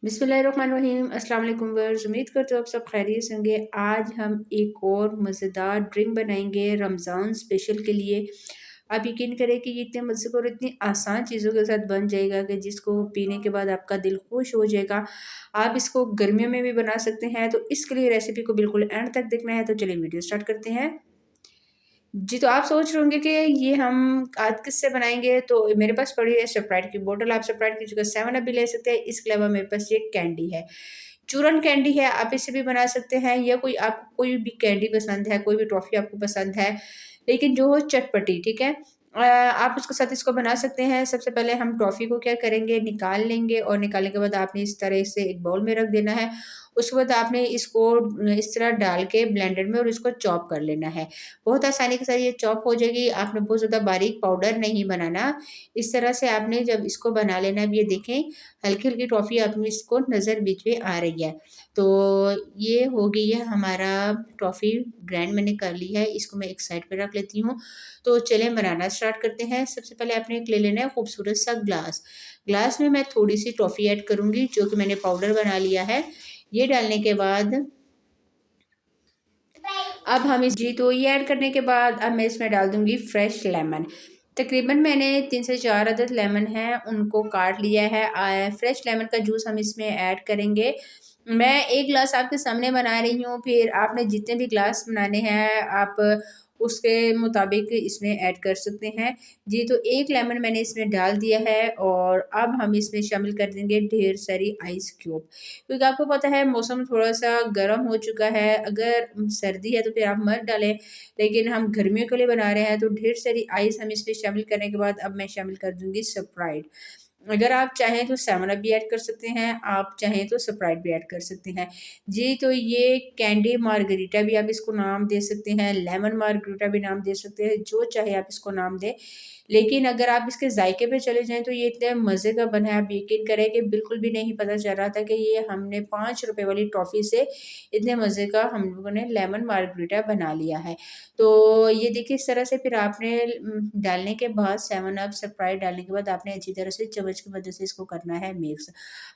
बिस्मिल्लाहिर्रहमानिर्रहीम अस्सलाम वालेकुम व्यूअर्स, उम्मीद करते हो आप सब खैरियत से होंगे। आज हम एक और मज़ेदार ड्रिंक बनाएंगे रमज़ान स्पेशल के लिए। आप यकीन करें कि ये इतने मज़े और इतनी आसान चीज़ों के साथ बन जाएगा कि जिसको पीने के बाद आपका दिल खुश हो जाएगा। आप इसको गर्मियों में भी बना सकते हैं, तो इसके लिए रेसिपी को बिल्कुल एंड तक देखना है। तो चलिए वीडियो स्टार्ट करते हैं। जी, तो आप सोच रहे होंगे कि ये हम आज किससे बनाएँगे, तो मेरे पास पड़ी है स्प्राइट की बोतल। आप स्प्राइट की जगह 7 अप भी ले सकते हैं। इसके अलावा मेरे पास ये कैंडी है, चूरन कैंडी है, आप इसे भी बना सकते हैं, या कोई आपको कोई भी कैंडी पसंद है, कोई भी टॉफ़ी आपको पसंद है, लेकिन जो हो चटपटी, ठीक है? आप उसके साथ इसको बना सकते हैं। सबसे पहले हम टॉफ़ी को क्या करेंगे, निकाल लेंगे, और निकालने के बाद आपने इस तरह से एक बाउल में रख देना है। उसके बाद आपने इसको इस तरह डाल के ब्लेंडर में और इसको चॉप कर लेना है। बहुत आसानी के साथ ये चॉप हो जाएगी। आपने बहुत ज़्यादा बारीक पाउडर नहीं बनाना। इस तरह से आपने जब इसको बना लेना, अब ये देखें हल्की-हल्की टॉफ़ी अपनी इसको नज़र बीच में आ रही है। तो ये हो गई है हमारा टॉफ़ी ग्राइंड मैंने कर ली है। इसको मैं एक साइड पे रख लेती हूँ। तो चलें बनाना स्टार्ट करते हैं। सबसे पहले आपने एक ले लेना है खूबसूरत सा ग्लास। ग्लास में मैं थोड़ी-सी टॉफ़ी ऐड करूँगी, जो कि मैंने पाउडर बना लिया है। ये डालने के बाद अब हम इस जी तो ये ऐड करने के बाद अब मैं इसमें डाल दूँगी फ्रेश लेमन। तकरीबन मैंने 3 से 4 अदद लेमन हैं, उनको काट लिया है। फ्रेश लेमन का जूस हम इसमें ऐड करेंगे। मैं 1 ग्लास आपके सामने बना रही हूँ, फिर आपने जितने भी ग्लास बनाने हैं आप उसके मुताबिक इसमें ऐड कर सकते हैं। जी, तो 1 लेमन मैंने इसमें डाल दिया है, और अब हम इसमें शामिल कर देंगे ढेर सारी आइस क्यूब। क्योंकि आपको पता है मौसम थोड़ा-सा गर्म हो चुका है, अगर सर्दी है तो फिर आप मत डालें, लेकिन हम गर्मियों के लिए बना रहे हैं, तो ढेर सारी आइस हम इसमें शामिल करने के बाद अब मैं शामिल कर दूँगी स्प्राइट। अगर आप चाहें तो 7 अप भी ऐड कर सकते हैं, आप चाहें तो स्प्राइट भी ऐड कर सकते हैं। जी, तो ये कैंडी मार्गरीटा भी आप इसको नाम दे सकते हैं, लेमन मार्गरीटा भी नाम दे सकते हैं, जो चाहे आप इसको नाम दें। लेकिन अगर आप इसके ज़ायके पे चले जाएँ तो ये इतने मज़े का बना है, आप यकीन करें कि बिल्कुल भी नहीं पता चल रहा था कि ये हमने ₹5 वाली टॉफ़ी से इतने मज़े का हम लोगों ने लेमन मार्गरीटा बना लिया है। तो ये देखिए इस तरह से फिर आपने डालने के बाद 7 अप, स्प्राइट डालने के बाद आपने अच्छी तरह से चम्मच की मदद से इसको करना है मिक्स।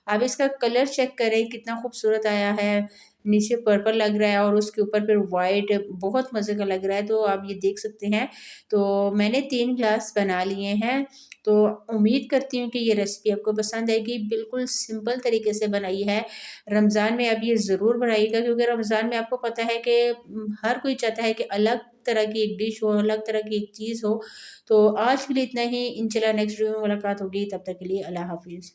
अब इसका कलर चेक करें कितना खूबसूरत आया है। नीचे पर्पल लग रहा है और उसके ऊपर फिर वाइट, बहुत मज़े का लग रहा है, तो आप ये देख सकते हैं। तो मैंने 3 ग्लास बना लिए हैं। तो उम्मीद करती हूँ कि ये रेसिपी आपको पसंद आएगी। बिल्कुल सिंपल तरीके से बनाई है। रमज़ान में आप ये ज़रूर बनाइएगा, क्योंकि रमज़ान में आपको पता है कि हर कोई चाहता है कि अलग तरह की एक डिश हो, अलग तरह की एक चीज़ हो। तो आज के लिए इतना ही। इंशाल्लाह नेक्स्ट वीडियो में मुलाकात होगी। तब तक के लिए अल्लाह हाफ़िज़।